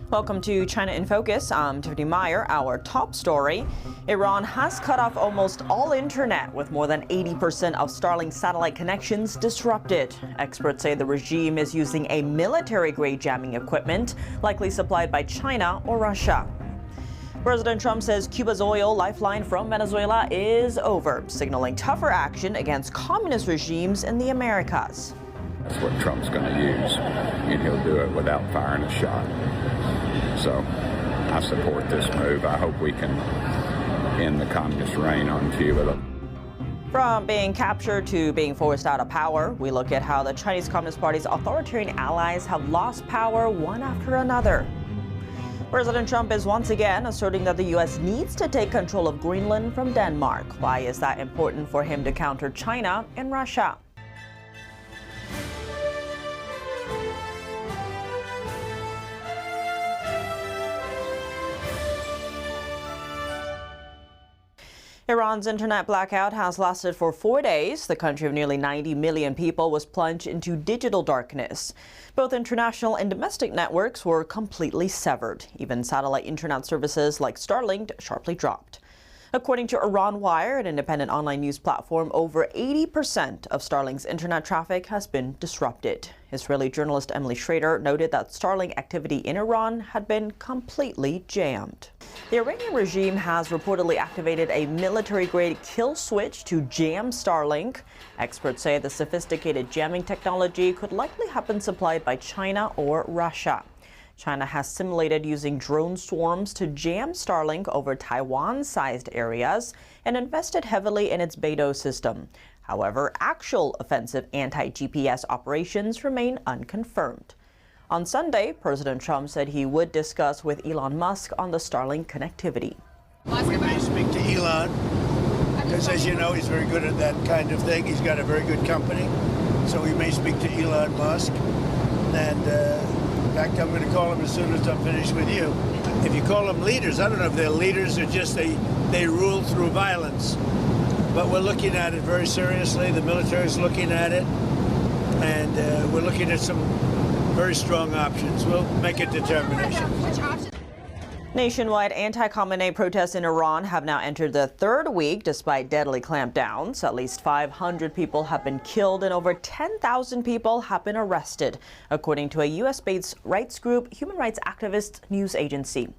Welcome to China in Focus. I'm Tiffany Meyer. Our top story: Iran has cut off almost all internet, with more than 80% of Starlink satellite connections disrupted. Experts say the regime is using a military-grade jamming equipment, likely supplied by China or Russia. President Trump says Cuba's oil lifeline from Venezuela is over, signaling tougher action against communist regimes in the Americas. That's what Trump's going to use, and he'll do it without firing a shot. So I support this move. I hope we can end the communist reign on Cuba. From being captured to being forced out of power, we look at how the Chinese Communist Party's authoritarian allies have lost power one after another. President Trump is once again asserting that the U.S. needs to take control of Greenland from Denmark. Why is that important for him to counter China and Russia? Iran's internet blackout has lasted for 4 days. The country of nearly 90 million people was plunged into digital darkness. Both international and domestic networks were completely severed. Even satellite internet services like Starlink sharply dropped. According to Iran Wire, an independent online news platform, over 80% of Starlink's internet traffic has been disrupted. Israeli journalist Emily Schrader noted that Starlink activity in Iran had been completely jammed. The Iranian regime has reportedly activated a military-grade kill switch to jam Starlink. Experts say the sophisticated jamming technology could likely have been supplied by China or Russia. China has simulated using drone swarms to jam Starlink over Taiwan-sized areas and invested heavily in its Beidou system. However, actual offensive anti-GPS operations remain unconfirmed. On Sunday, President Trump said he would discuss with Elon Musk on the Starlink connectivity. We may speak to Elon, because as you know, he's very good at that kind of thing. He's got a very good company, so we may speak to Elon Musk. And in fact, I'm going to call them as soon as I'm finished with you. If you call them leaders, I don't know if they're leaders or just they rule through violence. But we're looking at it very seriously. The military is looking at it, and we're looking at some very strong options. We'll make a determination. Nationwide anti-Khamenei protests in Iran have now entered the third week despite deadly clampdowns. At least 500 people have been killed and over 10,000 people have been arrested, according to a U.S.-based rights group, Human Rights Activist News Agency.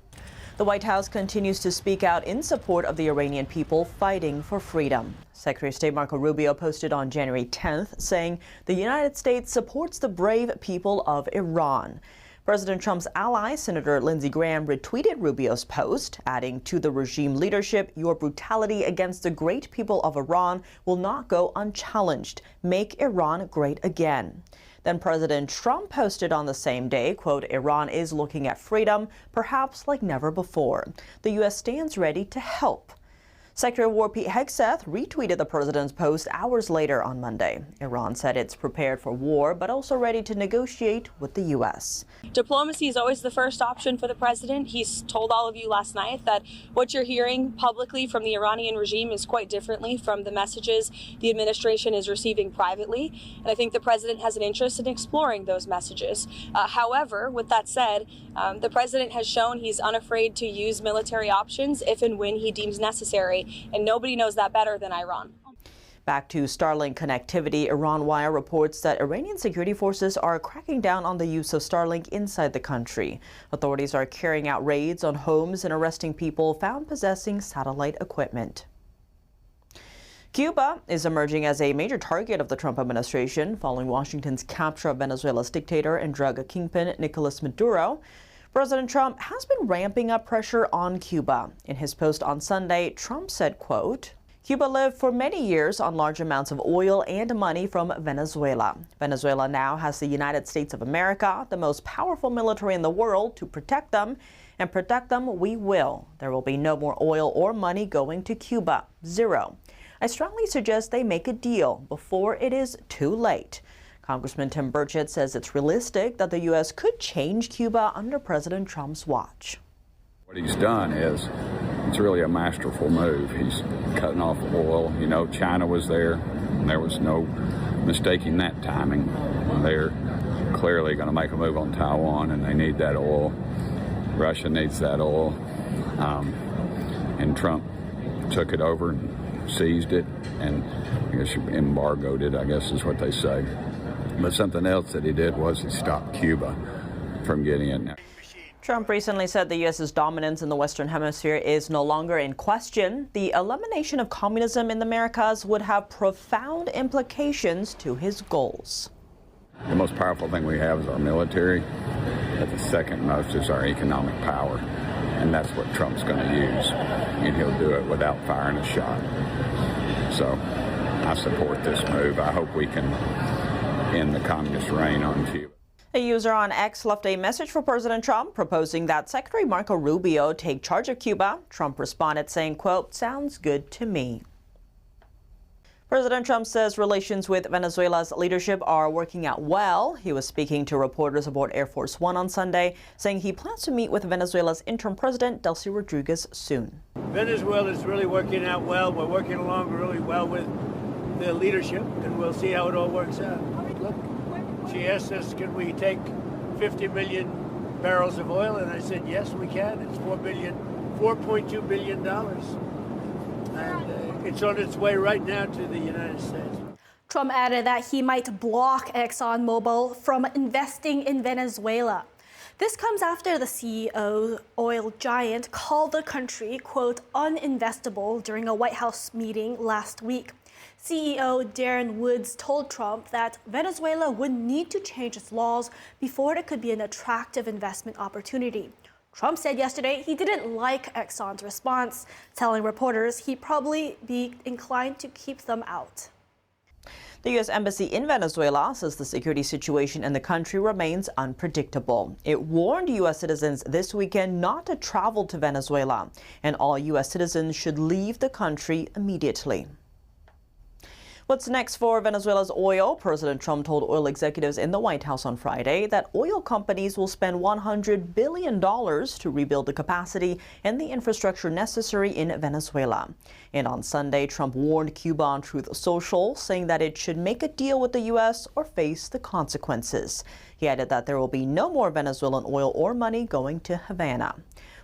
The White House continues to speak out in support of the Iranian people fighting for freedom. Secretary of State Marco Rubio posted on January 10th saying the United States supports the brave people of Iran. President Trump's ally, Senator Lindsey Graham, retweeted Rubio's post, adding to the regime leadership, "Your brutality against the great people of Iran will not go unchallenged. Make Iran great again." Then President Trump posted on the same day, quote, "Iran is looking at freedom, perhaps like never before. The U.S. stands ready to help." Secretary of War Pete Hegseth retweeted the president's post hours later on Monday. Iran said it's prepared for war, but also ready to negotiate with the U.S. Diplomacy is always the first option for the president. He's told all of you last night that what you're hearing publicly from the Iranian regime is quite differently from the messages the administration is receiving privately. And I think the president has an interest in exploring those messages. However, with that said, the president has shown he's unafraid to use military options if and when he deems necessary. And nobody knows that better than Iran. Back to Starlink connectivity, Iran Wire reports that Iranian security forces are cracking down on the use of Starlink inside the country. Authorities are carrying out raids on homes and arresting people found possessing satellite equipment. Cuba is emerging as a major target of the Trump administration following Washington's capture of Venezuela's dictator and drug kingpin Nicolas Maduro. President Trump has been ramping up pressure on Cuba. In his post on Sunday, Trump said, quote, "Cuba lived for many years on large amounts of oil and money from Venezuela. Venezuela now has the United States of America, the most powerful military in the world, to protect them, and protect them we will. There will be no more oil or money going to Cuba. Zero. I strongly suggest they make a deal before it is too late." Congressman Tim Burchett says it's realistic that the U.S. could change Cuba under President Trump's watch. What he's done is, it's really a masterful move. He's cutting off oil. You know, China was there, and there was no mistaking that timing. They're clearly going to make a move on Taiwan, and they need that oil. Russia needs that oil. And Trump took it over and seized it, and I guess embargoed it, I guess is what they say. But something else that he did was he stopped Cuba from getting it. Trump recently said the U.S.'s dominance in the Western Hemisphere is no longer in question. The elimination of communism in the Americas would have profound implications to his goals. The most powerful thing we have is our military, but the second most is our economic power. And that's what Trump's going to use. And he'll do it without firing a shot. So I support this move. I hope we can end the communist reign on Cuba. A user on X left a message for President Trump proposing that Secretary Marco Rubio take charge of Cuba. Trump responded saying, quote, "Sounds good to me." President Trump says relations with Venezuela's leadership are working out well. He was speaking to reporters aboard Air Force One on Sunday, saying he plans to meet with Venezuela's interim president, Delcy Rodriguez, soon. Venezuela is really working out well. We're working along really well with the leadership, and we'll see how it all works out. Look, she asked us, can we take 50 million barrels of oil? And I said, yes, we can. It's $4.2 billion. And it's on its way right now to the United States. Trump added that he might block ExxonMobil from investing in Venezuela. This comes after the CEO, oil giant, called the country, quote, uninvestable during a White House meeting last week. CEO Darren Woods told Trump that Venezuela would need to change its laws before it could be an attractive investment opportunity. Trump said yesterday he didn't like Exxon's response, telling reporters he'd probably be inclined to keep them out. The U.S. Embassy in Venezuela says the security situation in the country remains unpredictable. It warned U.S. citizens this weekend not to travel to Venezuela, and all U.S. citizens should leave the country immediately. What's next for Venezuela's oil? President Trump told oil executives in the White House on Friday that oil companies will spend $100 billion to rebuild the capacity and the infrastructure necessary in Venezuela. And on Sunday, Trump warned Cuba on Truth Social, saying that it should make a deal with the U.S. or face the consequences. He added that there will be no more Venezuelan oil or money going to Havana.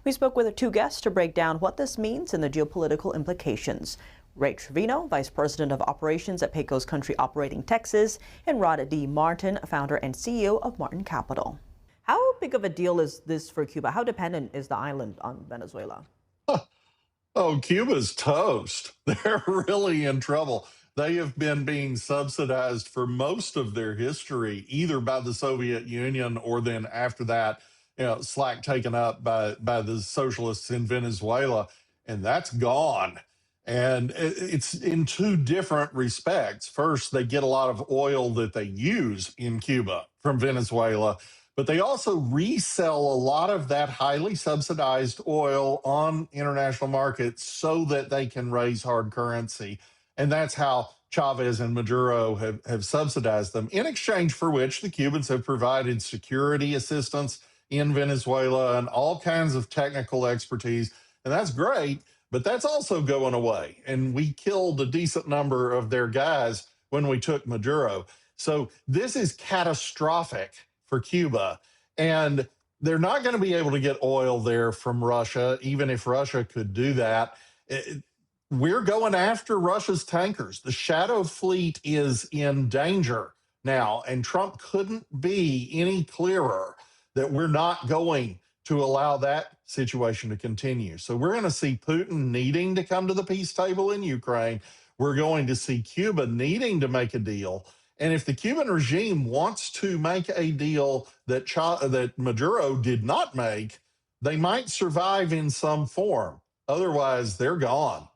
We spoke with two guests to break down what this means and the geopolitical implications. Ray Trevino, Vice President of Operations at Pecos Country Operating Texas, and Rod D. Martin, founder and CEO of Martin Capital. How big of a deal is this for Cuba? How dependent is the island on Venezuela? Oh, Cuba's toast. They're really in trouble. They have been being subsidized for most of their history, either by the Soviet Union or then after that, slack taken up by the socialists in Venezuela, and that's gone. And it's in two different respects. First, they get a lot of oil that they use in Cuba from Venezuela, but they also resell a lot of that highly subsidized oil on international markets so that they can raise hard currency. And that's how Chavez and Maduro have subsidized them, in exchange for which the Cubans have provided security assistance in Venezuela and all kinds of technical expertise. And that's great. But that's also going away. And we killed a decent number of their guys when we took Maduro. So this is catastrophic for Cuba. And they're not going to be able to get oil there from Russia, even if Russia could do that. We're going after Russia's tankers. The shadow fleet is in danger now. And Trump couldn't be any clearer that we're not going to allow that situation to continue. So we're going to see Putin needing to come to the peace table in Ukraine. We're going to see Cuba needing to make a deal. And if the Cuban regime wants to make a deal that Maduro did not make, they might survive in some form. Otherwise, they're gone.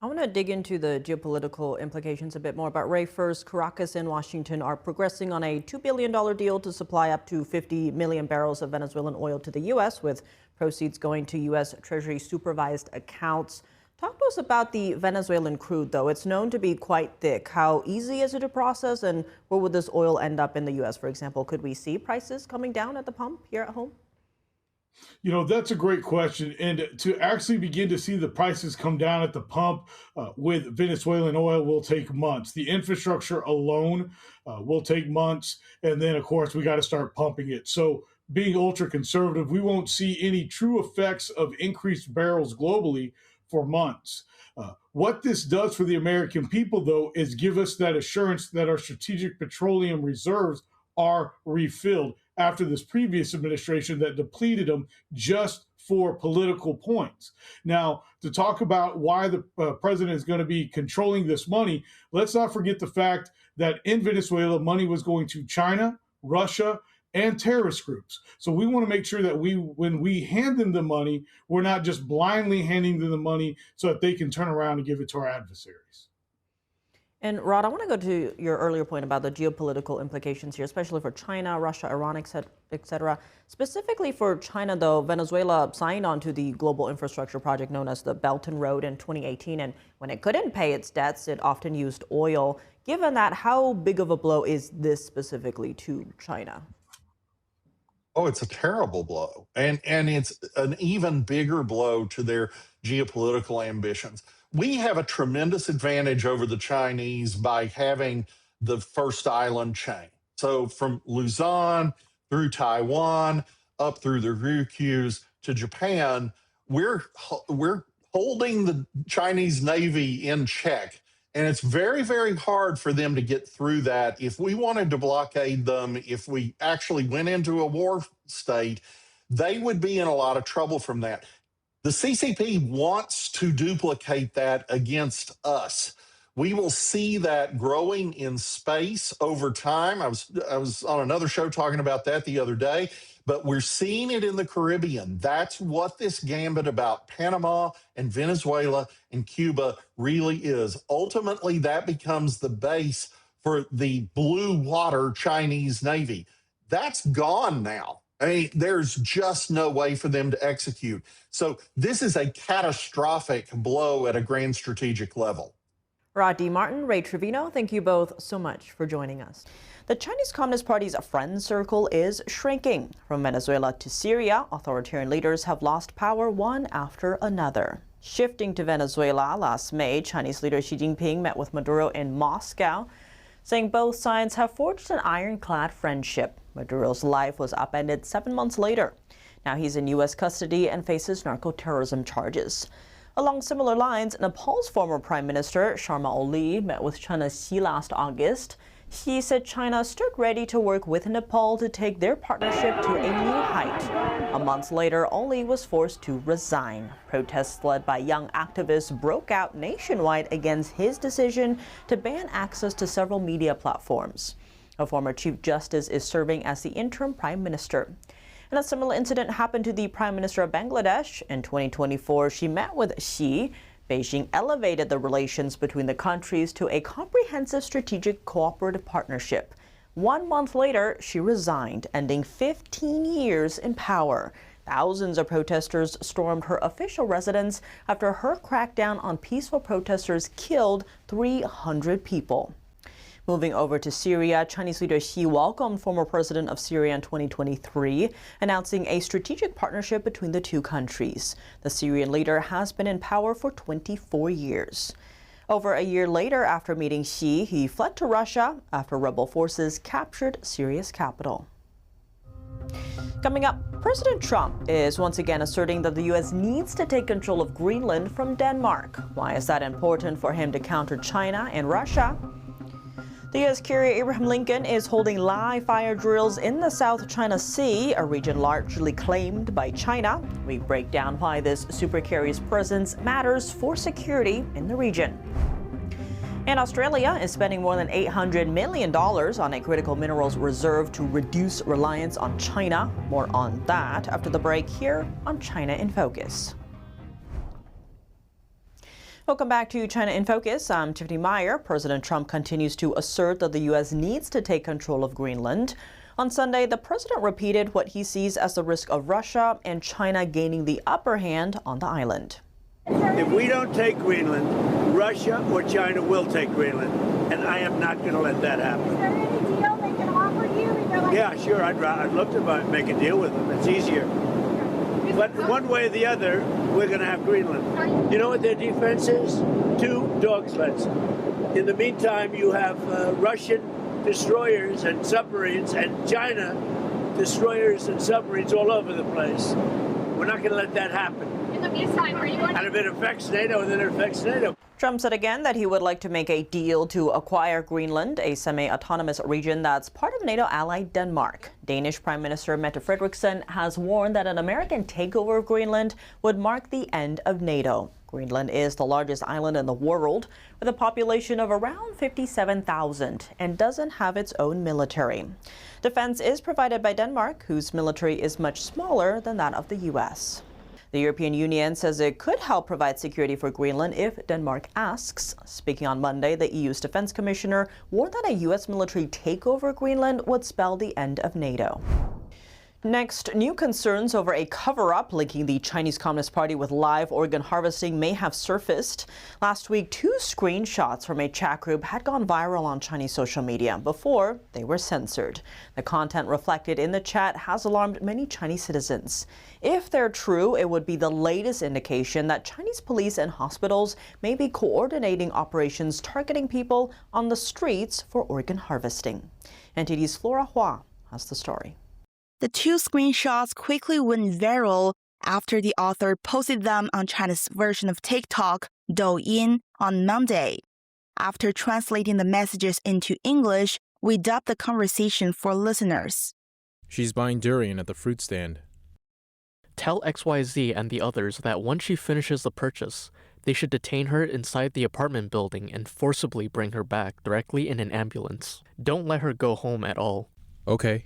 I want to dig into the geopolitical implications a bit more, but Ray, first, Caracas and Washington are progressing on a $2 billion deal to supply up to 50 million barrels of Venezuelan oil to the U.S., with proceeds going to U.S. Treasury supervised accounts. Talk to us about the Venezuelan crude, though. It's known to be quite thick. How easy is it to process, and where would this oil end up in the U.S., for example? Could we see prices coming down at the pump here at home? That's a great question. And to actually begin to see the prices come down at the pump with Venezuelan oil will take months. The infrastructure alone will take months. And then, of course, we got to start pumping it. So, being ultra conservative, we won't see any true effects of increased barrels globally for months. What this does for the American people, though, is give us that assurance that our strategic petroleum reserves are refilled after this previous administration that depleted them just for political points. Now, to talk about why the president is going to be controlling this money, let's not forget the fact that in Venezuela, money was going to China, Russia, and terrorist groups. So we want to make sure that when we hand them the money, we're not just blindly handing them the money so that they can turn around and give it to our adversaries. And Rod, I want to go to your earlier point about the geopolitical implications here, especially for China, Russia, Iran, et cetera. Specifically for China, though, Venezuela signed on to the global infrastructure project known as the Belt and Road in 2018. And when it couldn't pay its debts, it often used oil. Given that, how big of a blow is this specifically to China? Oh, it's a terrible blow. And it's an even bigger blow to their geopolitical ambitions. We have a tremendous advantage over the Chinese by having the first island chain. So from Luzon through Taiwan, up through the Ryukyus to Japan, we're holding the Chinese Navy in check. And it's very, very hard for them to get through that. If we wanted to blockade them, if we actually went into a war state, they would be in a lot of trouble from that. The CCP wants to duplicate that against us. We will see that growing in space over time. I was on another show talking about that the other day, but we're seeing it in the Caribbean. That's what this gambit about Panama and Venezuela and Cuba really is. Ultimately, that becomes the base for the blue water Chinese Navy. That's gone now. I mean, there's just no way for them to execute. So this is a catastrophic blow at a grand strategic level. Rod D. Martin, Ray Trevino, thank you both so much for joining us. The Chinese Communist Party's friend circle is shrinking. From Venezuela to Syria, authoritarian leaders have lost power one after another. Shifting to Venezuela, last May, Chinese leader Xi Jinping met with Maduro in Moscow, saying both sides have forged an ironclad friendship. Maduro's life was upended 7 months later. Now he's in U.S. custody and faces narco-terrorism charges. Along similar lines, Nepal's former Prime Minister Sharma Oli met with China's Xi last August. He said China stood ready to work with Nepal to take their partnership to a new height. A month later, Oli was forced to resign. Protests led by young activists broke out nationwide against his decision to ban access to several media platforms. A former Chief Justice is serving as the interim Prime Minister. And a similar incident happened to the Prime Minister of Bangladesh. In 2024, she met with Xi. Beijing elevated the relations between the countries to a comprehensive strategic cooperative partnership. 1 month later, she resigned, ending 15 years in power. Thousands of protesters stormed her official residence after her crackdown on peaceful protesters killed 300 people. Moving over to Syria, Chinese leader Xi welcomed former president of Syria in 2023, announcing a strategic partnership between the two countries. The Syrian leader has been in power for 24 years. Over a year later, after meeting Xi, he fled to Russia after rebel forces captured Syria's capital. Coming up, President Trump is once again asserting that the U.S. needs to take control of Greenland from Denmark. Why is that important for him to counter China and Russia? The U.S. carrier Abraham Lincoln is holding live fire drills in the South China Sea, a region largely claimed by China. We break down why this supercarrier's presence matters for security in the region. And Australia is spending more than $800 million on a critical minerals reserve to reduce reliance on China. More on that after the break here on China in Focus. Welcome back to China in Focus. I'm Tiffany Meyer. President Trump continues to assert that the U.S. needs to take control of Greenland. On Sunday, the president repeated what he sees as the risk of Russia and China gaining the upper hand on the island. If we don't take Greenland, Russia or China will take Greenland, and I am not going to let that happen. Is there any deal they can offer you? Yeah, sure. I'd love to make a deal with them. It's easier. But one way or the other, we're going to have Greenland. You know what their defense is? 2 dog sleds. In the meantime, you have Russian destroyers and submarines and China destroyers and submarines all over the place. We're not going to let that happen. In the meantime, are you going to... And if it affects NATO, then it affects NATO. Trump said again that he would like to make a deal to acquire Greenland, a semi-autonomous region that's part of NATO ally Denmark. Danish Prime Minister Mette Frederiksen has warned that an American takeover of Greenland would mark the end of NATO. Greenland is the largest island in the world, with a population of around 57,000, and doesn't have its own military. Defense is provided by Denmark, whose military is much smaller than that of the U.S. The European Union says it could help provide security for Greenland if Denmark asks. Speaking on Monday, the EU's defense commissioner warned that a U.S. military takeover of Greenland would spell the end of NATO. Next, new concerns over a cover-up linking the Chinese Communist Party with live organ harvesting may have surfaced. Last week, 2 screenshots from a chat group had gone viral on Chinese social media before they were censored. The content reflected in the chat has alarmed many Chinese citizens. If they're true, it would be the latest indication that Chinese police and hospitals may be coordinating operations targeting people on the streets for organ harvesting. NTD's Flora Hua has the story. The 2 screenshots quickly went viral after the author posted them on China's version of TikTok, Douyin, on Monday. After translating the messages into English, we dubbed the conversation for listeners. She's buying durian at the fruit stand. Tell XYZ and the others that once she finishes the purchase, they should detain her inside the apartment building and forcibly bring her back directly in an ambulance. Don't let her go home at all. Okay.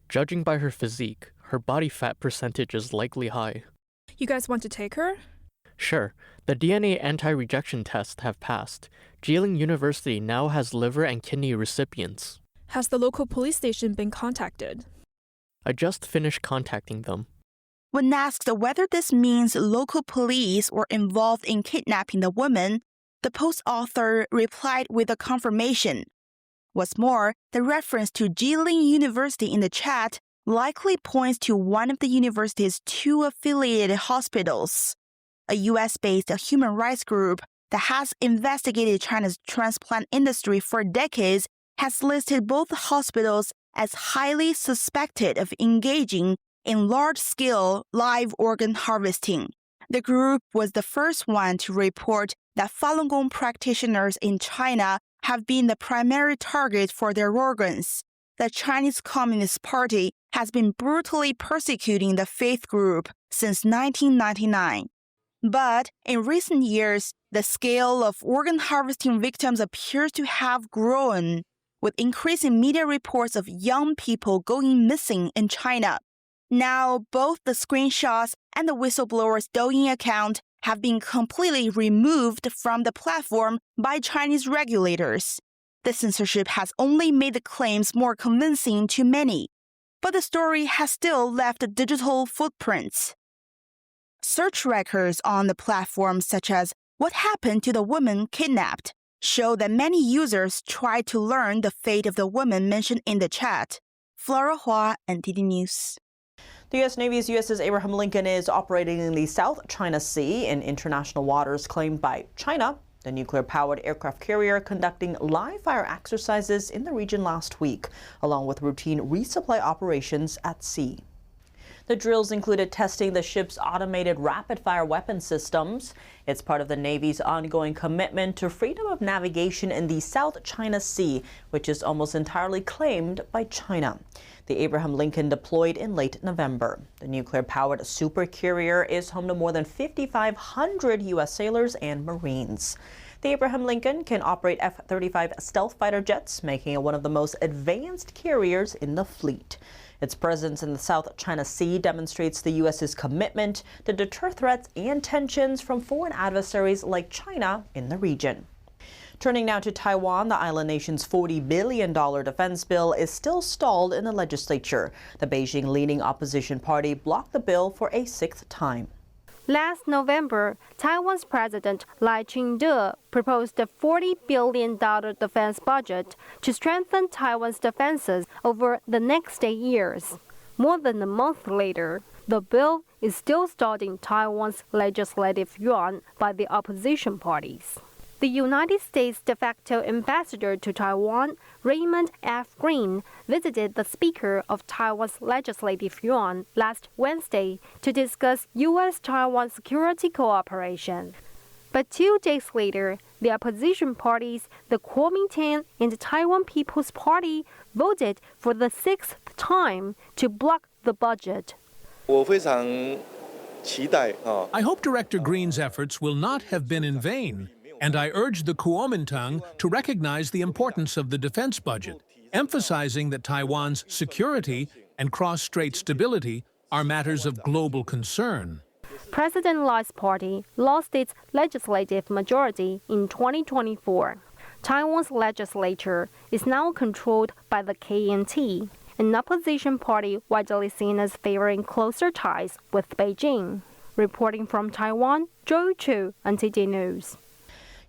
Judging by her physique, her body fat percentage is likely high. You guys want to take her? Sure. The DNA anti-rejection tests have passed. Jilin University now has liver and kidney recipients. Has the local police station been contacted? I just finished contacting them. When asked whether this means local police were involved in kidnapping the woman, the post author replied with a confirmation. What's more, the reference to Jilin University in the chat likely points to one of the university's 2 affiliated hospitals. A U.S.-based human rights group that has investigated China's transplant industry for decades has listed both hospitals as highly suspected of engaging in large-scale live organ harvesting. The group was the first one to report that Falun Gong practitioners in China have been the primary target for their organs. The Chinese Communist Party has been brutally persecuting the faith group since 1999. But in recent years, the scale of organ harvesting victims appears to have grown, with increasing media reports of young people going missing in China. Now, both the screenshots and the whistleblower's Douyin account have been completely removed from the platform by Chinese regulators. The censorship has only made the claims more convincing to many, but the story has still left digital footprints. Search records on the platform, such as "What happened to the woman kidnapped?" show that many users tried to learn the fate of the woman mentioned in the chat. Flora Hua, NTD News. The U.S. Navy's USS Abraham Lincoln is operating in the South China Sea in international waters claimed by China. The nuclear-powered aircraft carrier conducting live-fire exercises in the region last week, along with routine resupply operations at sea. The drills included testing the ship's automated rapid-fire weapon systems. It's part of the Navy's ongoing commitment to freedom of navigation in the South China Sea, which is almost entirely claimed by China. The Abraham Lincoln deployed in late November. The nuclear-powered supercarrier is home to more than 5,500 U.S. sailors and Marines. The Abraham Lincoln can operate F-35 stealth fighter jets, making it one of the most advanced carriers in the fleet. Its presence in the South China Sea demonstrates the U.S.'s commitment to deter threats and tensions from foreign adversaries like China in the region. Turning now to Taiwan, the island nation's $40 billion defense bill is still stalled in the legislature. The Beijing-leaning opposition party blocked the bill for a 6th time. Last November, Taiwan's President Lai Ching-te proposed a $40 billion defense budget to strengthen Taiwan's defenses over the next 8 years. More than a month later, the bill is still stalled in Taiwan's legislative yuan by the opposition parties. The United States de facto ambassador to Taiwan, Raymond F. Green, visited the Speaker of Taiwan's legislative yuan last Wednesday to discuss U.S.-Taiwan security cooperation. But 2 days later, the opposition parties, the Kuomintang and the Taiwan People's Party, voted for the 6th time to block the budget. I hope Director Green's efforts will not have been in vain, and I urge the Kuomintang to recognize the importance of the defense budget, emphasizing that Taiwan's security and cross-strait stability are matters of global concern. President Lai's party lost its legislative majority in 2024. Taiwan's legislature is now controlled by the KMT, an opposition party widely seen as favoring closer ties with Beijing. Reporting from Taiwan, Joe Chu, NTD News.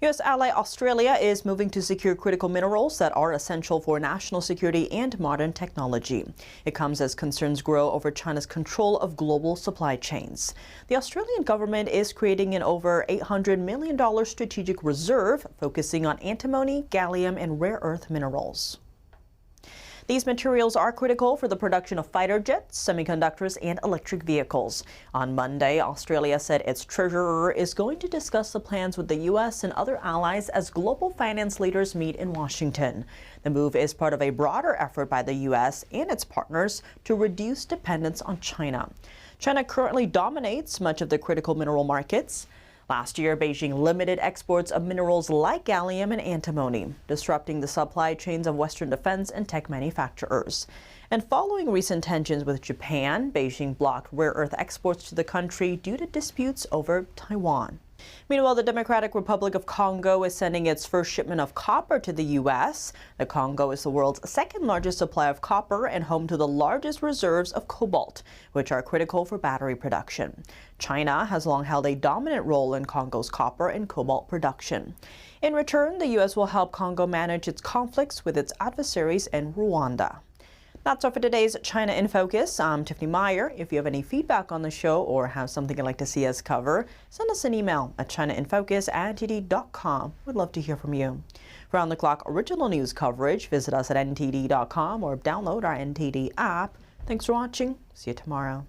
U.S. ally Australia is moving to secure critical minerals that are essential for national security and modern technology. It comes as concerns grow over China's control of global supply chains. The Australian government is creating an over $800 million strategic reserve focusing on antimony, gallium, and rare earth minerals. These materials are critical for the production of fighter jets, semiconductors, and electric vehicles. On Monday, Australia said its treasurer is going to discuss the plans with the U.S. and other allies as global finance leaders meet in Washington. The move is part of a broader effort by the U.S. and its partners to reduce dependence on China. China currently dominates much of the critical mineral markets. Last year, Beijing limited exports of minerals like gallium and antimony, disrupting the supply chains of Western defense and tech manufacturers. And following recent tensions with Japan, Beijing blocked rare earth exports to the country due to disputes over Taiwan. Meanwhile, the Democratic Republic of Congo is sending its first shipment of copper to the U.S. The Congo is the world's second largest supply of copper and home to the largest reserves of cobalt, which are critical for battery production. China has long held a dominant role in Congo's copper and cobalt production. In return, the U.S. will help Congo manage its conflicts with its adversaries in Rwanda. That's all for today's China in Focus. I'm Tiffany Meyer. If you have any feedback on the show or have something you'd like to see us cover, send us an email at chinainfocus@ntd.com. We'd love to hear from you. For round-the-clock original news coverage, visit us at ntd.com or download our NTD app. Thanks for watching. See you tomorrow.